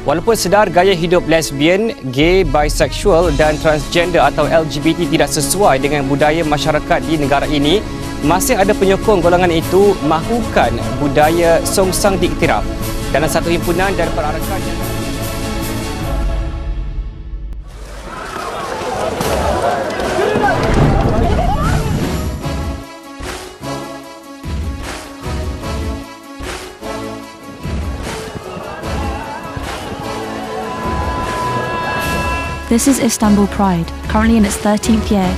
Walaupun sedar gaya hidup lesbian, gay, bisexual dan transgender atau LGBT tidak sesuai dengan budaya masyarakat di negara ini, masih ada penyokong golongan itu mahukan budaya songsang diiktiraf. Dalam satu himpunan dan perarakan This is Istanbul Pride, currently in its 13th year.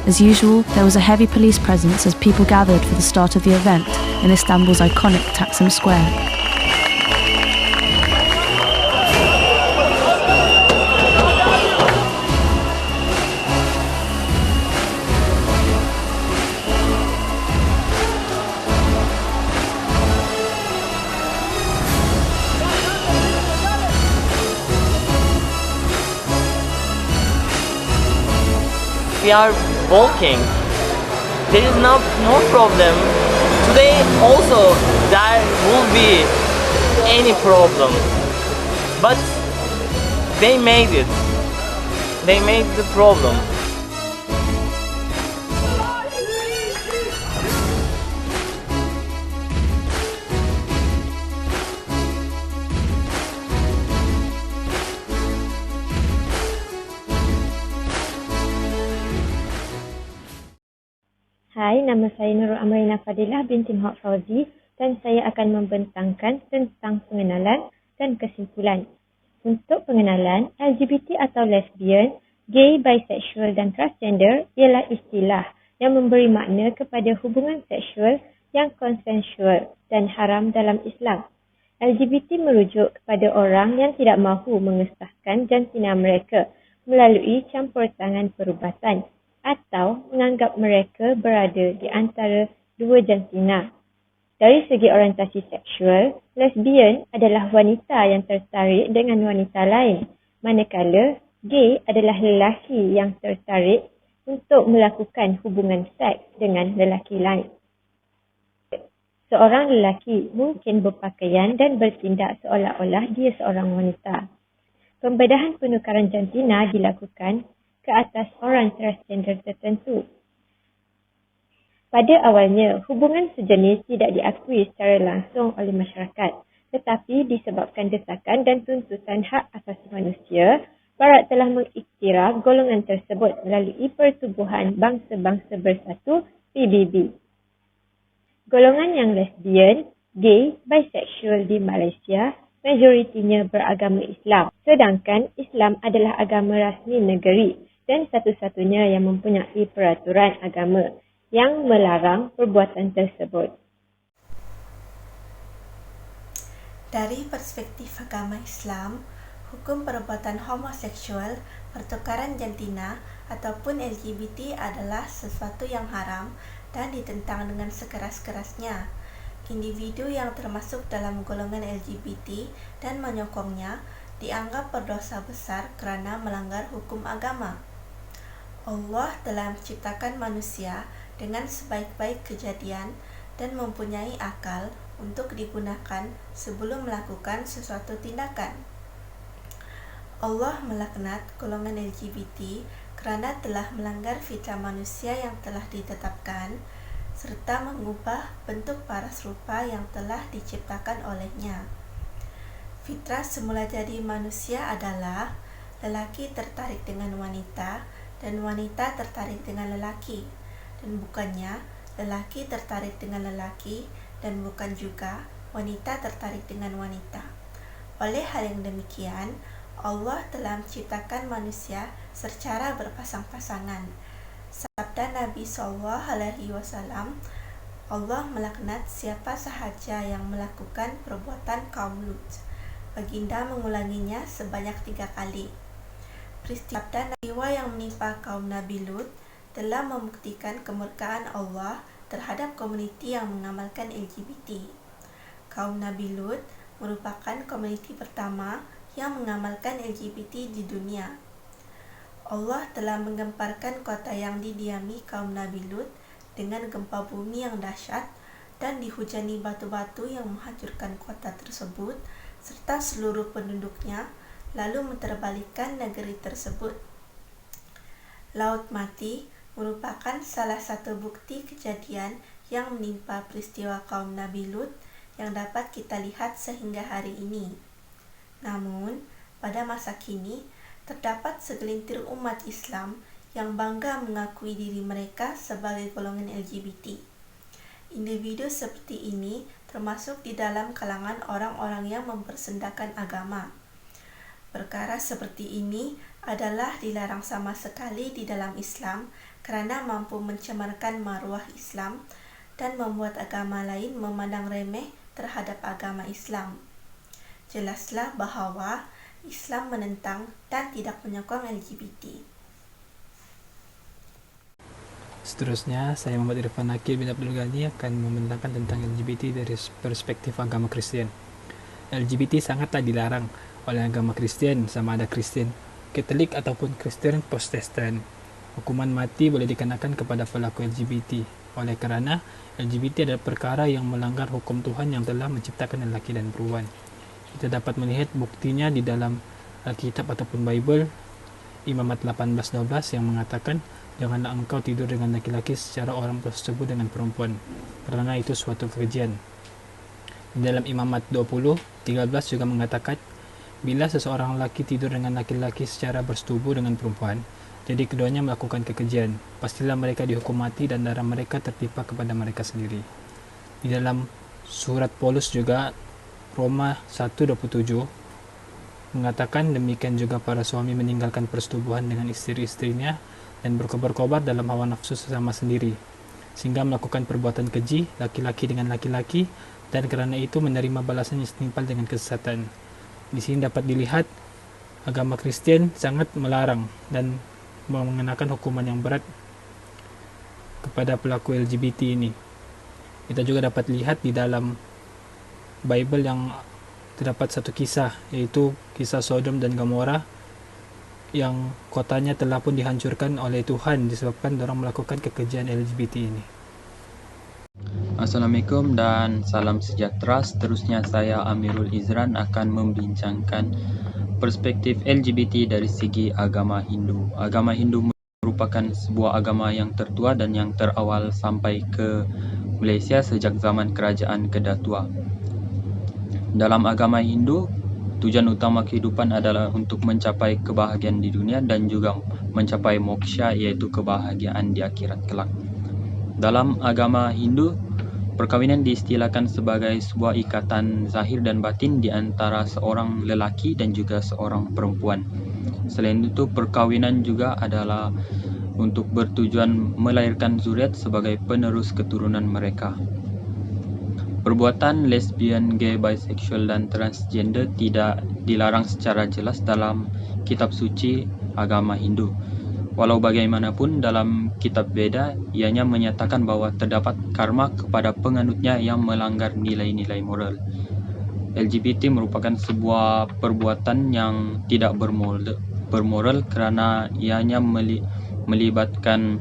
As usual, there was a heavy police presence as people gathered for the start of the event in Istanbul's iconic Taksim Square. We are walking. There is no problem. Today also there will be any problem. But they made it. They made the problem. Hai, nama saya Nurul Amrina Fadilah binti Muhammad Fauzi dan saya akan membentangkan tentang pengenalan dan kesimpulan. Untuk pengenalan, LGBT atau lesbian, gay, bisexual dan transgender ialah istilah yang memberi makna kepada hubungan seksual yang konsensual dan haram dalam Islam. LGBT merujuk kepada orang yang tidak mahu mengesahkan jantina mereka melalui campur tangan perubatan atau menganggap mereka berada di antara dua jantina. Dari segi orientasi seksual, lesbian adalah wanita yang tertarik dengan wanita lain, manakala gay adalah lelaki yang tertarik untuk melakukan hubungan seks dengan lelaki lain. Seorang lelaki mungkin berpakaian dan bertindak seolah-olah dia seorang wanita. Pembedahan penukaran jantina dilakukan ke atas orang transgender tertentu. Pada awalnya, hubungan sejenis tidak diakui secara langsung oleh masyarakat, tetapi disebabkan desakan dan tuntutan hak asasi manusia, Barat telah mengiktiraf golongan tersebut melalui Pertubuhan Bangsa-Bangsa Bersatu (PBB). Golongan yang lesbian, gay, bisexual di Malaysia majoritinya beragama Islam, sedangkan Islam adalah agama rasmi negeri dan satu-satunya yang mempunyai peraturan agama yang melarang perbuatan tersebut. Dari perspektif agama Islam, hukum perbuatan homoseksual, pertukaran jantina ataupun LGBT adalah sesuatu yang haram dan ditentang dengan sekeras-kerasnya. Individu yang termasuk dalam golongan LGBT dan menyokongnya dianggap berdosa besar kerana melanggar hukum agama. Allah telah menciptakan manusia dengan sebaik-baik kejadian dan mempunyai akal untuk digunakan sebelum melakukan sesuatu tindakan. Allah melaknat golongan LGBT kerana telah melanggar fitrah manusia yang telah ditetapkan serta mengubah bentuk paras rupa yang telah diciptakan olehnya. Fitrah semula jadi manusia adalah lelaki tertarik dengan wanita dan wanita tertarik dengan lelaki, dan bukannya lelaki tertarik dengan lelaki dan bukan juga wanita tertarik dengan wanita. Oleh hal yang demikian, Allah telah menciptakan manusia secara berpasang-pasangan. Sabda Nabi SAW, Allah melaknat siapa sahaja yang melakukan perbuatan kaum Lut. Baginda mengulanginya sebanyak 3 kali. Peristiwa yang menimpa kaum Nabi Lut telah membuktikan kemurkaan Allah terhadap komuniti yang mengamalkan LGBT. Kaum Nabi Lut merupakan komuniti pertama yang mengamalkan LGBT di dunia. Allah telah menggemparkan kota yang didiami kaum Nabi Lut dengan gempa bumi yang dahsyat dan dihujani batu-batu yang menghancurkan kota tersebut serta seluruh penduduknya lalu meterbalikkan negeri tersebut. Laut Mati merupakan salah satu bukti kejadian yang menimpa peristiwa kaum Nabi Lut yang dapat kita lihat sehingga hari ini. Namun, pada masa kini, terdapat segelintir umat Islam yang bangga mengakui diri mereka sebagai golongan LGBT. Individu seperti ini termasuk di dalam kalangan orang-orang yang mempersendakan agama. Perkara seperti ini adalah dilarang sama sekali di dalam Islam karena mampu mencemarkan maruah Islam dan membuat agama lain memandang remeh terhadap agama Islam. Jelaslah bahawa Islam menentang dan tidak menyokong LGBT. Seterusnya, saya Muhammad Irfan Nakil bin Abdul Ghani akan membentangkan tentang LGBT dari perspektif agama Kristian. LGBT sangatlah dilarang oleh agama Kristian, sama ada Kristen Katolik ataupun Kristen Protestan. Hukuman mati boleh dikenakan kepada pelaku LGBT. Oleh kerana LGBT adalah perkara yang melanggar hukum Tuhan yang telah menciptakan lelaki dan perempuan. Kita dapat melihat buktinya di dalam Alkitab ataupun Bible, Imamat 18:12 yang mengatakan, janganlah engkau tidur dengan laki-laki secara orang tersebut dengan perempuan, kerana itu suatu kekejian. Di dalam Imamat 20:13 juga mengatakan, bila seseorang lelaki tidur dengan laki-laki secara bersetubuh dengan perempuan, jadi keduanya melakukan kekejian, pastilah mereka dihukum mati dan darah mereka tertimpa kepada mereka sendiri. Di dalam surat Paulus juga, Roma 1:27 mengatakan demikian juga para suami meninggalkan persetubuhan dengan istri-istrinya dan berkobar-kobar dalam hawa nafsu sesama sendiri, sehingga melakukan perbuatan keji laki-laki dengan laki-laki, dan kerana itu menerima balasan yang setimpal dengan kesesatan. Di sini dapat dilihat agama Kristian sangat melarang dan mengenakan hukuman yang berat kepada pelaku LGBT ini. Kita juga dapat lihat di dalam Bible yang terdapat satu kisah, yaitu kisah Sodom dan Gomora, yang kotanya telah pun dihancurkan oleh Tuhan disebabkan orang melakukan kekejian LGBT ini. Assalamualaikum dan salam sejahtera. Seterusnya saya Amirul Izran akan membincangkan perspektif LGBT dari segi agama Hindu. Agama Hindu merupakan sebuah agama yang tertua dan yang terawal sampai ke Malaysia sejak zaman kerajaan Kedah Tua. Dalam agama Hindu, tujuan utama kehidupan adalah untuk mencapai kebahagiaan di dunia dan juga mencapai moksha, iaitu kebahagiaan di akhirat kelak. Dalam agama Hindu, perkahwinan diistilahkan sebagai sebuah ikatan zahir dan batin di antara seorang lelaki dan juga seorang perempuan. Selain itu, perkahwinan juga adalah untuk bertujuan melahirkan zuriat sebagai penerus keturunan mereka. Perbuatan lesbian, gay, bisexual dan transgender tidak dilarang secara jelas dalam kitab suci agama Hindu. Walau bagaimanapun, dalam kitab Veda, ianya menyatakan bahawa terdapat karma kepada penganutnya yang melanggar nilai-nilai moral. LGBT merupakan sebuah perbuatan yang tidak bermoral kerana ianya melibatkan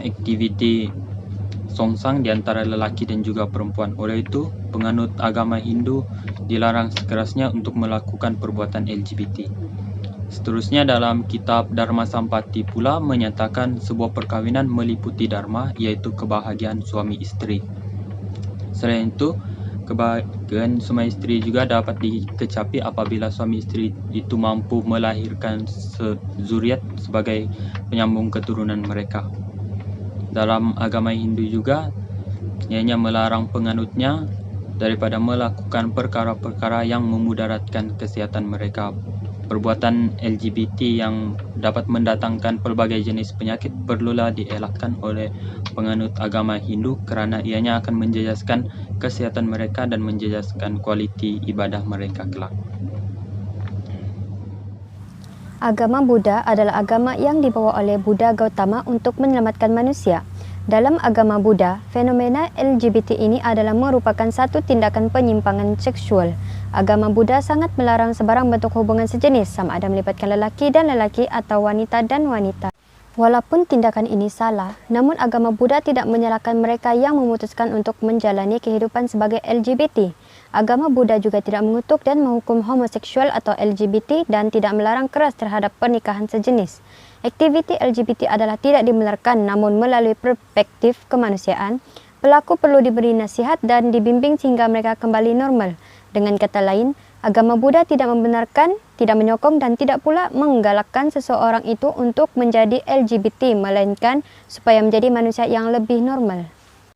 aktiviti songsang di antara lelaki dan juga perempuan. Oleh itu, penganut agama Hindu dilarang sekerasnya untuk melakukan perbuatan LGBT. Seterusnya, dalam kitab Dharma Sampati pula menyatakan sebuah perkahwinan meliputi dharma, iaitu kebahagiaan suami isteri. Selain itu, kebahagiaan suami isteri juga dapat dikecapi apabila suami isteri itu mampu melahirkan zuriat sebagai penyambung keturunan mereka. Dalam agama Hindu juga, ianya melarang penganutnya daripada melakukan perkara-perkara yang memudaratkan kesihatan mereka. Perbuatan LGBT yang dapat mendatangkan pelbagai jenis penyakit perlulah dielakkan oleh penganut agama Hindu kerana ianya akan menjejaskan kesihatan mereka dan menjejaskan kualiti ibadah mereka kelak. Agama Buddha adalah agama yang dibawa oleh Buddha Gautama untuk menyelamatkan manusia. Dalam agama Buddha, fenomena LGBT ini adalah merupakan satu tindakan penyimpangan seksual. Agama Buddha sangat melarang sebarang bentuk hubungan sejenis, sama ada melibatkan lelaki dan lelaki atau wanita dan wanita. Walaupun tindakan ini salah, namun agama Buddha tidak menyalahkan mereka yang memutuskan untuk menjalani kehidupan sebagai LGBT. Agama Buddha juga tidak mengutuk dan menghukum homoseksual atau LGBT dan tidak melarang keras terhadap pernikahan sejenis. Aktiviti LGBT adalah tidak dibenarkan, namun melalui perspektif kemanusiaan, pelaku perlu diberi nasihat dan dibimbing sehingga mereka kembali normal. Dengan kata lain, agama Buddha tidak membenarkan, tidak menyokong dan tidak pula menggalakkan seseorang itu untuk menjadi LGBT, melainkan supaya menjadi manusia yang lebih normal.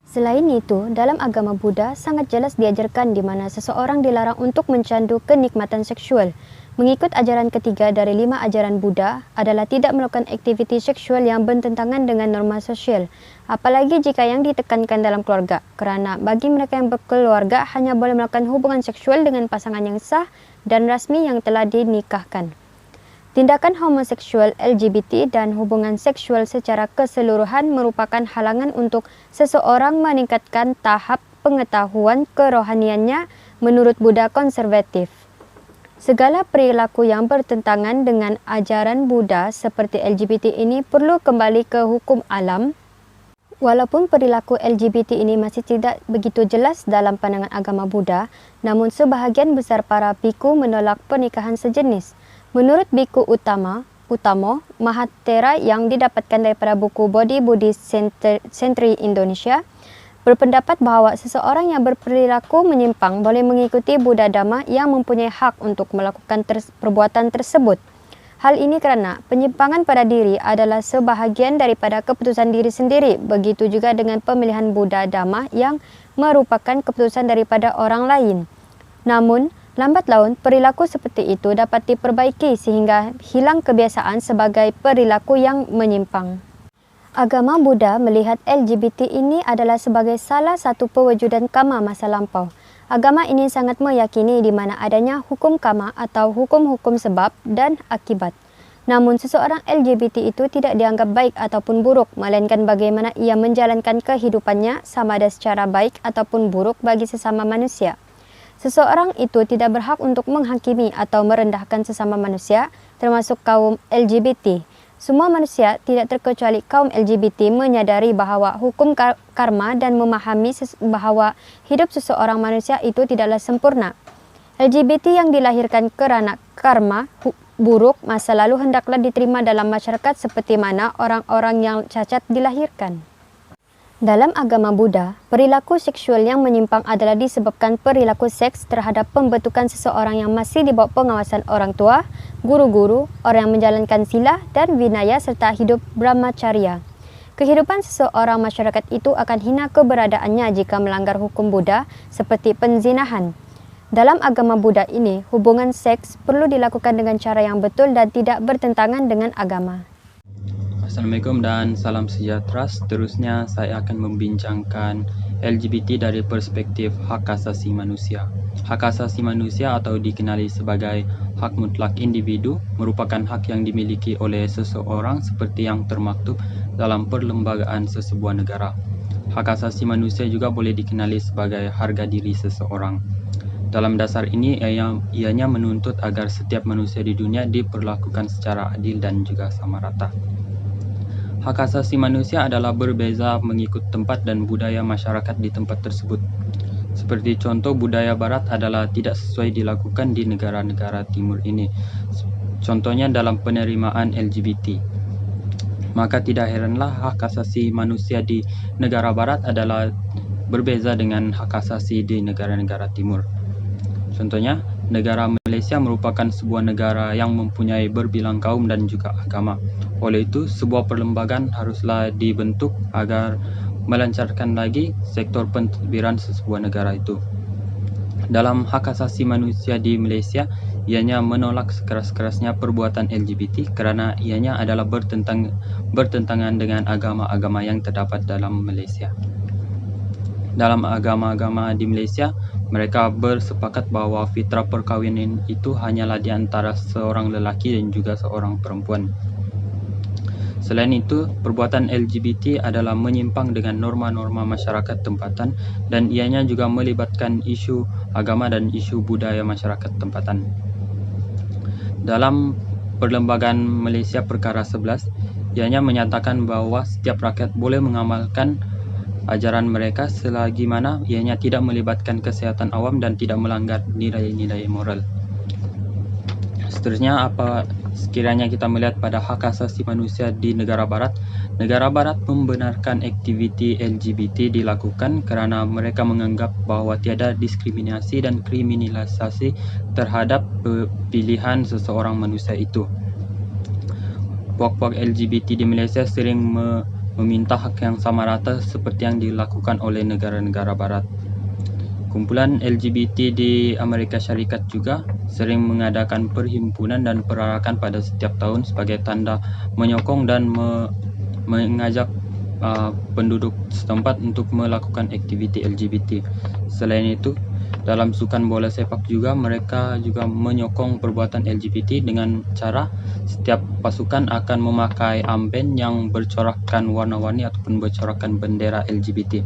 Selain itu, dalam agama Buddha sangat jelas diajarkan di mana seseorang dilarang untuk mencandu kenikmatan seksual. Mengikut ajaran ketiga dari 5 ajaran Buddha adalah tidak melakukan aktiviti seksual yang bertentangan dengan norma sosial, apalagi jika yang ditekankan dalam keluarga, kerana bagi mereka yang berkeluarga hanya boleh melakukan hubungan seksual dengan pasangan yang sah dan rasmi yang telah dinikahkan. Tindakan homoseksual, LGBT, dan hubungan seksual secara keseluruhan merupakan halangan untuk seseorang meningkatkan tahap pengetahuan kerohaniannya menurut Buddha konservatif. Segala perilaku yang bertentangan dengan ajaran Buddha seperti LGBT ini perlu kembali ke hukum alam. Walaupun perilaku LGBT ini masih tidak begitu jelas dalam pandangan agama Buddha, namun sebahagian besar para biku menolak pernikahan sejenis. Menurut Biku Utamo Mahathera yang didapatkan daripada buku Body Buddhist Century Indonesia, berpendapat bahawa seseorang yang berperilaku menyimpang boleh mengikuti Buddha Dhamma yang mempunyai hak untuk melakukan perbuatan tersebut. Hal ini kerana penyimpangan pada diri adalah sebahagian daripada keputusan diri sendiri. Begitu juga dengan pemilihan Buddha Dhamma yang merupakan keputusan daripada orang lain. Namun, lambat laun perilaku seperti itu dapat diperbaiki sehingga hilang kebiasaan sebagai perilaku yang menyimpang. Agama Buddha melihat LGBT ini adalah sebagai salah satu pewujudan karma masa lampau. Agama ini sangat meyakini di mana adanya hukum karma atau hukum-hukum sebab dan akibat. Namun seseorang LGBT itu tidak dianggap baik ataupun buruk, melainkan bagaimana ia menjalankan kehidupannya sama ada secara baik ataupun buruk bagi sesama manusia. Seseorang itu tidak berhak untuk menghakimi atau merendahkan sesama manusia, termasuk kaum LGBT. Semua manusia, tidak terkecuali kaum LGBT, menyadari bahawa hukum karma dan memahami bahawa hidup seseorang manusia itu tidaklah sempurna. LGBT yang dilahirkan kerana karma buruk masa lalu hendaklah diterima dalam masyarakat seperti mana orang-orang yang cacat dilahirkan. Dalam agama Buddha, perilaku seksual yang menyimpang adalah disebabkan perilaku seks terhadap pembentukan seseorang yang masih di bawah pengawasan orang tua, guru-guru, orang yang menjalankan sila dan vinaya serta hidup brahmacharya. Kehidupan seseorang masyarakat itu akan hina keberadaannya jika melanggar hukum Buddha seperti penzinahan. Dalam agama Buddha ini, hubungan seks perlu dilakukan dengan cara yang betul dan tidak bertentangan dengan agama. Assalamualaikum dan salam sejahtera. Seterusnya saya akan membincangkan LGBT dari perspektif hak asasi manusia. Hak asasi manusia atau dikenali sebagai hak mutlak individu merupakan hak yang dimiliki oleh seseorang seperti yang termaktub dalam perlembagaan sesebuah negara. Hak asasi manusia juga boleh dikenali sebagai harga diri seseorang. Dalam dasar ini, ianya menuntut agar setiap manusia di dunia diperlakukan secara adil dan juga sama rata. Hak asasi manusia adalah berbeza mengikut tempat dan budaya masyarakat di tempat tersebut. Seperti contoh, budaya barat adalah tidak sesuai dilakukan di negara-negara timur ini. Contohnya dalam penerimaan LGBT. Maka tidak heranlah hak asasi manusia di negara barat adalah berbeza dengan hak asasi di negara-negara timur. Contohnya, negara Malaysia merupakan sebuah negara yang mempunyai berbilang kaum dan juga agama. Oleh itu, sebuah perlembagaan haruslah dibentuk agar melancarkan lagi sektor pentadbiran sesebuah negara itu. Dalam hak asasi manusia di Malaysia, ianya menolak sekeras-kerasnya perbuatan LGBT kerana ianya adalah bertentangan dengan agama-agama yang terdapat dalam Malaysia. Dalam agama-agama di Malaysia, mereka bersepakat bahawa fitrah perkahwinan itu hanyalah di antara seorang lelaki dan juga seorang perempuan. Selain itu, perbuatan LGBT adalah menyimpang dengan norma-norma masyarakat tempatan dan ianya juga melibatkan isu agama dan isu budaya masyarakat tempatan. Dalam Perlembagaan Malaysia Perkara 11, ianya menyatakan bahawa setiap rakyat boleh mengamalkan ajaran mereka selagi mana ianya tidak melibatkan kesehatan awam dan tidak melanggar nilai-nilai moral. Seterusnya, apa sekiranya kita melihat pada hak asasi manusia di negara barat membenarkan aktiviti LGBT dilakukan kerana mereka menganggap bahawa tiada diskriminasi dan kriminalisasi terhadap pilihan seseorang manusia itu. Puak-puak LGBT di Malaysia sering meminta hak yang sama rata seperti yang dilakukan oleh negara-negara barat. Kumpulan LGBT di Amerika Syarikat juga sering mengadakan perhimpunan dan perarakan pada setiap tahun sebagai tanda menyokong dan mengajak penduduk setempat untuk melakukan aktiviti LGBT. Selain itu, dalam sukan bola sepak juga mereka juga menyokong perbuatan LGBT dengan cara setiap pasukan akan memakai armband yang bercorakkan warna-warni ataupun bercorakkan bendera LGBT.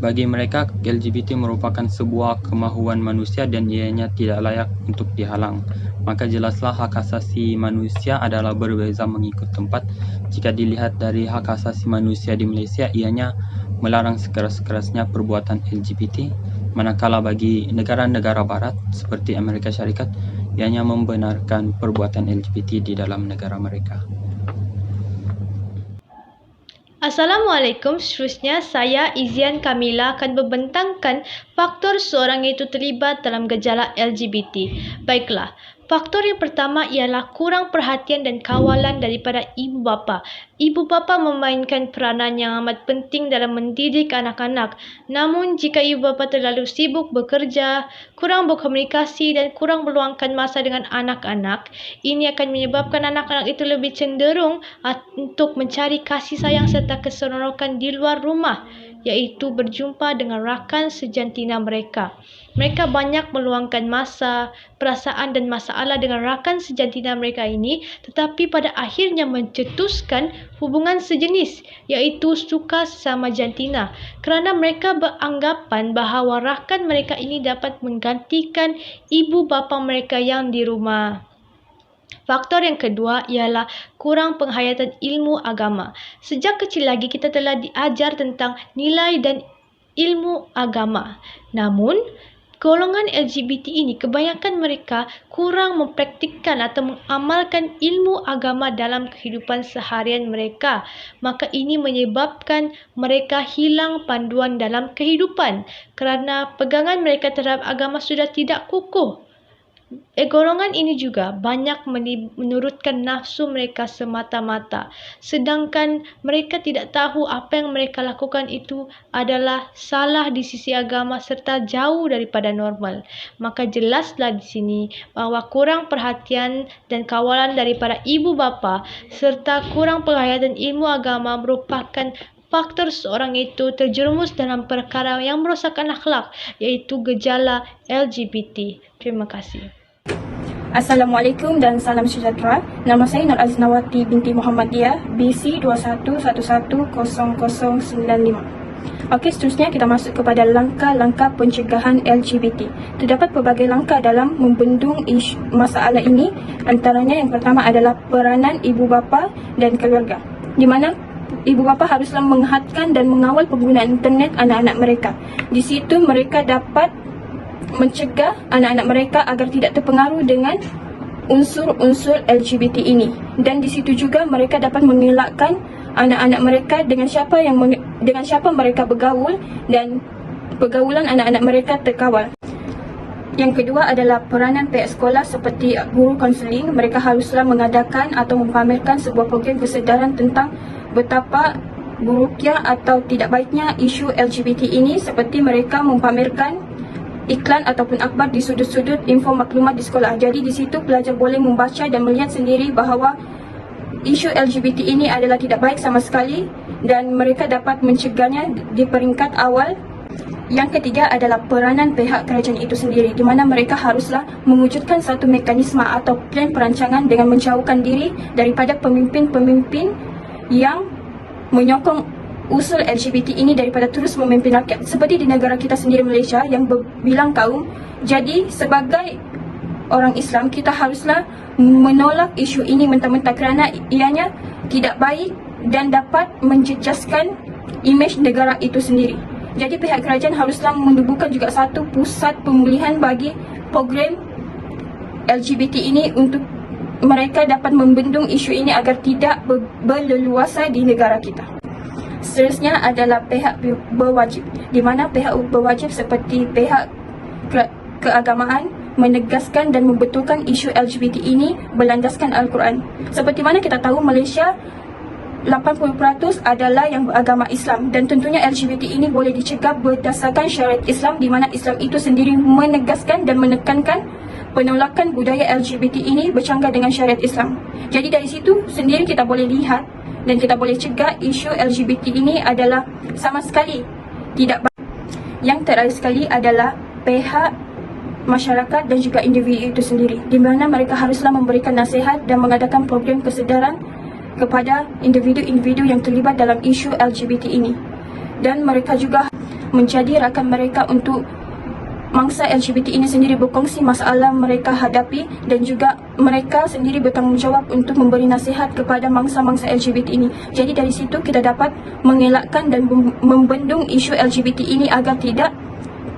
Bagi mereka, LGBT merupakan sebuah kemahuan manusia dan ianya tidak layak untuk dihalang. Maka jelaslah hak asasi manusia adalah berbeza mengikut tempat. Jika dilihat dari hak asasi manusia di Malaysia, ianya melarang sekeras-kerasnya perbuatan LGBT, manakala bagi negara-negara barat seperti Amerika Syarikat, ianya membenarkan perbuatan LGBT di dalam negara mereka. Assalamualaikum, seterusnya saya Izian Kamila akan membentangkan faktor seorang itu terlibat dalam gejala LGBT. Baiklah, faktor yang pertama ialah kurang perhatian dan kawalan daripada ibu bapa. Ibu bapa memainkan peranan yang amat penting dalam mendidik anak-anak. Namun jika ibu bapa terlalu sibuk bekerja, kurang berkomunikasi dan kurang meluangkan masa dengan anak-anak, ini akan menyebabkan anak-anak itu lebih cenderung untuk mencari kasih sayang serta keseronokan di luar rumah, iaitu berjumpa dengan rakan sejantina mereka. Mereka banyak meluangkan masa, perasaan dan masalah dengan rakan sejantina mereka ini, tetapi pada akhirnya mencetuskan hubungan sejenis, iaitu suka sesama jantina, kerana mereka beranggapan bahawa rakan mereka ini dapat menggantikan ibu bapa mereka yang di rumah. Faktor yang kedua ialah kurang penghayatan ilmu agama. Sejak kecil lagi kita telah diajar tentang nilai dan ilmu agama. Namun, golongan LGBT ini kebanyakan mereka kurang mempraktikkan atau mengamalkan ilmu agama dalam kehidupan seharian mereka. Maka ini menyebabkan mereka hilang panduan dalam kehidupan kerana pegangan mereka terhadap agama sudah tidak kukuh. Golongan ini juga banyak menurutkan nafsu mereka semata-mata, sedangkan mereka tidak tahu apa yang mereka lakukan itu adalah salah di sisi agama serta jauh daripada normal. Maka jelaslah di sini bahawa kurang perhatian dan kawalan daripada ibu bapa serta kurang penghayatan ilmu agama merupakan faktor seorang itu terjerumus dalam perkara yang merosakkan akhlak, iaitu gejala LGBT. Terima kasih. Assalamualaikum dan salam sejahtera. Nama saya Nur Aziznawati binti Muhammadiyah, BC 21110095. Okey, seterusnya kita masuk kepada langkah-langkah pencegahan LGBT. Terdapat pelbagai langkah dalam membendung masalah ini. Antaranya yang pertama adalah peranan ibu bapa dan keluarga, di mana ibu bapa haruslah menghadkan dan mengawal penggunaan internet anak-anak mereka. Di situ mereka dapat mencegah anak-anak mereka agar tidak terpengaruh dengan unsur-unsur LGBT ini, dan di situ juga mereka dapat mengelakkan anak-anak mereka dengan siapa mereka bergaul dan pergaulan anak-anak mereka terkawal. Yang kedua adalah peranan pihak sekolah seperti guru konseling. Mereka haruslah mengadakan atau mempamerkan sebuah program kesedaran tentang betapa buruknya atau tidak baiknya isu LGBT ini, seperti mereka mempamerkan iklan ataupun akhbar di sudut-sudut info maklumat di sekolah. Jadi di situ pelajar boleh membaca dan melihat sendiri bahawa isu LGBT ini adalah tidak baik sama sekali dan mereka dapat mencegahnya di peringkat awal. Yang ketiga adalah peranan pihak kerajaan itu sendiri, di mana mereka haruslah mewujudkan satu mekanisme atau plan perancangan dengan menjauhkan diri daripada pemimpin-pemimpin yang menyokong usul LGBT ini daripada terus memimpin rakyat seperti di negara kita sendiri Malaysia yang berbilang kaum. Jadi sebagai orang Islam, kita haruslah menolak isu ini mentah-mentah kerana ianya tidak baik dan dapat menjejaskan imej negara itu sendiri. Jadi pihak kerajaan haruslah menubuhkan juga satu pusat pemulihan bagi program LGBT ini untuk mereka dapat membendung isu ini agar tidak berleluasa di negara kita. Seterusnya adalah pihak berwajib, di mana pihak berwajib seperti pihak keagamaan menegaskan dan membetulkan isu LGBT ini berlandaskan Al-Quran. Seperti mana kita tahu, Malaysia 80% adalah yang beragama Islam dan tentunya LGBT ini boleh dicegah berdasarkan syariat Islam, di mana Islam itu sendiri menegaskan dan menekankan penolakan budaya LGBT ini bercanggah dengan syariat Islam. Jadi dari situ sendiri kita boleh lihat dan kita boleh cegah isu LGBT ini adalah sama sekali tidak baik. Yang terakhir sekali adalah pihak masyarakat dan juga individu itu sendiri, di mana mereka haruslah memberikan nasihat dan mengadakan program kesedaran kepada individu-individu yang terlibat dalam isu LGBT ini, dan mereka juga menjadi rakan mereka untuk mangsa LGBT ini sendiri berkongsi masalah mereka hadapi, dan juga mereka sendiri bertanggungjawab untuk memberi nasihat kepada mangsa-mangsa LGBT ini. Jadi dari situ kita dapat mengelakkan dan membendung isu LGBT ini agar tidak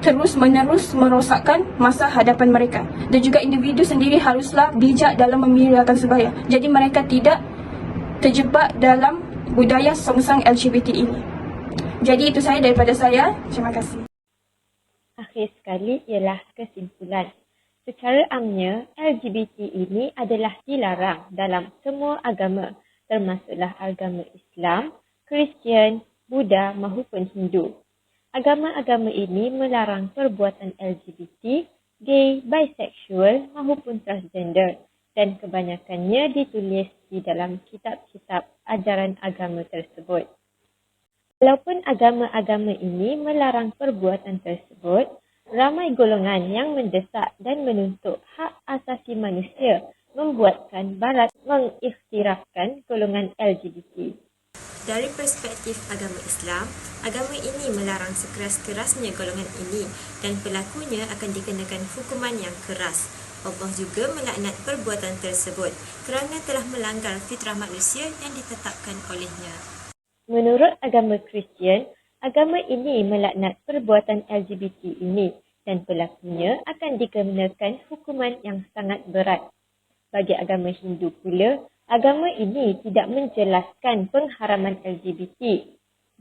terus-menerus merosakkan masa hadapan mereka. Dan juga individu sendiri haruslah bijak dalam memilih rakan sebaya. Jadi mereka tidak terjebak dalam budaya songsang LGBT ini. Jadi itu saja daripada saya. Terima kasih. Akhir sekali ialah kesimpulan. Secara amnya, LGBT ini adalah dilarang dalam semua agama, termasuklah agama Islam, Kristian, Buddha maupun Hindu. Agama-agama ini melarang perbuatan LGBT, gay, bisexual maupun transgender, dan kebanyakannya ditulis di dalam kitab-kitab ajaran agama tersebut. Walaupun agama-agama ini melarang perbuatan tersebut, ramai golongan yang mendesak dan menuntut hak asasi manusia membuatkan barat mengiktirafkan golongan LGBT. Dari perspektif agama Islam, agama ini melarang sekeras-kerasnya golongan ini dan pelakunya akan dikenakan hukuman yang keras. Allah juga melaknat perbuatan tersebut kerana telah melanggar fitrah manusia yang ditetapkan olehnya. Menurut agama Kristian, agama ini melaknat perbuatan LGBT ini dan pelakunya akan dikenakan hukuman yang sangat berat. Bagi agama Hindu pula, agama ini tidak menjelaskan pengharaman LGBT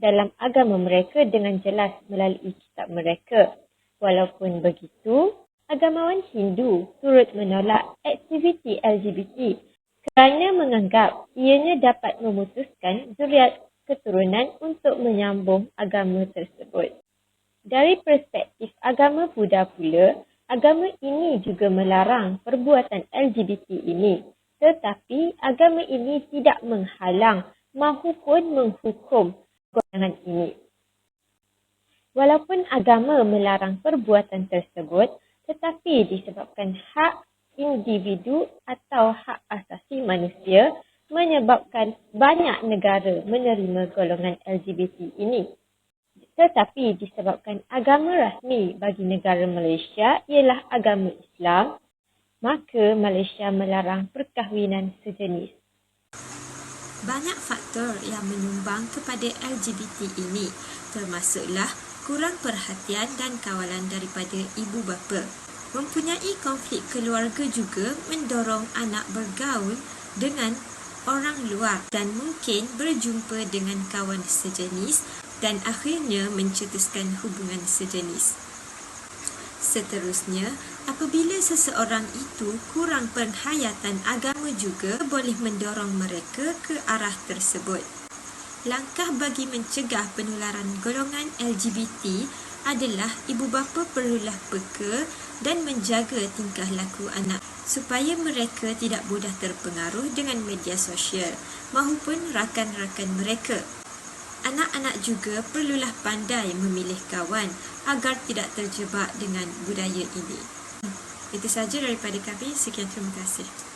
dalam agama mereka dengan jelas melalui kitab mereka. Walaupun begitu, agamawan Hindu turut menolak aktiviti LGBT kerana menganggap ianya dapat memutuskan zuriat keturunan untuk menyambung agama tersebut. Dari perspektif agama Buddha pula, agama ini juga melarang perbuatan LGBT ini. Tetapi agama ini tidak menghalang maupun menghukum golongan ini. Walaupun agama melarang perbuatan tersebut, tetapi disebabkan hak individu atau hak asasi manusia menyebabkan banyak negara menerima golongan LGBT ini. Tetapi disebabkan agama rasmi bagi negara Malaysia ialah agama Islam, maka Malaysia melarang perkahwinan sejenis. Banyak faktor yang menyumbang kepada LGBT ini, termasuklah kurang perhatian dan kawalan daripada ibu bapa. Mempunyai konflik keluarga juga mendorong anak bergaul dengan orang luar dan mungkin berjumpa dengan kawan sejenis dan akhirnya mencetuskan hubungan sejenis. Seterusnya, apabila seseorang itu kurang penghayatan agama juga boleh mendorong mereka ke arah tersebut. Langkah bagi mencegah penularan golongan LGBT adalah ibu bapa perlulah peka dan menjaga tingkah laku anak supaya mereka tidak mudah terpengaruh dengan media sosial maupun rakan-rakan mereka. Anak-anak juga perlulah pandai memilih kawan agar tidak terjebak dengan budaya ini. Itu sahaja daripada kami. Sekian, terima kasih.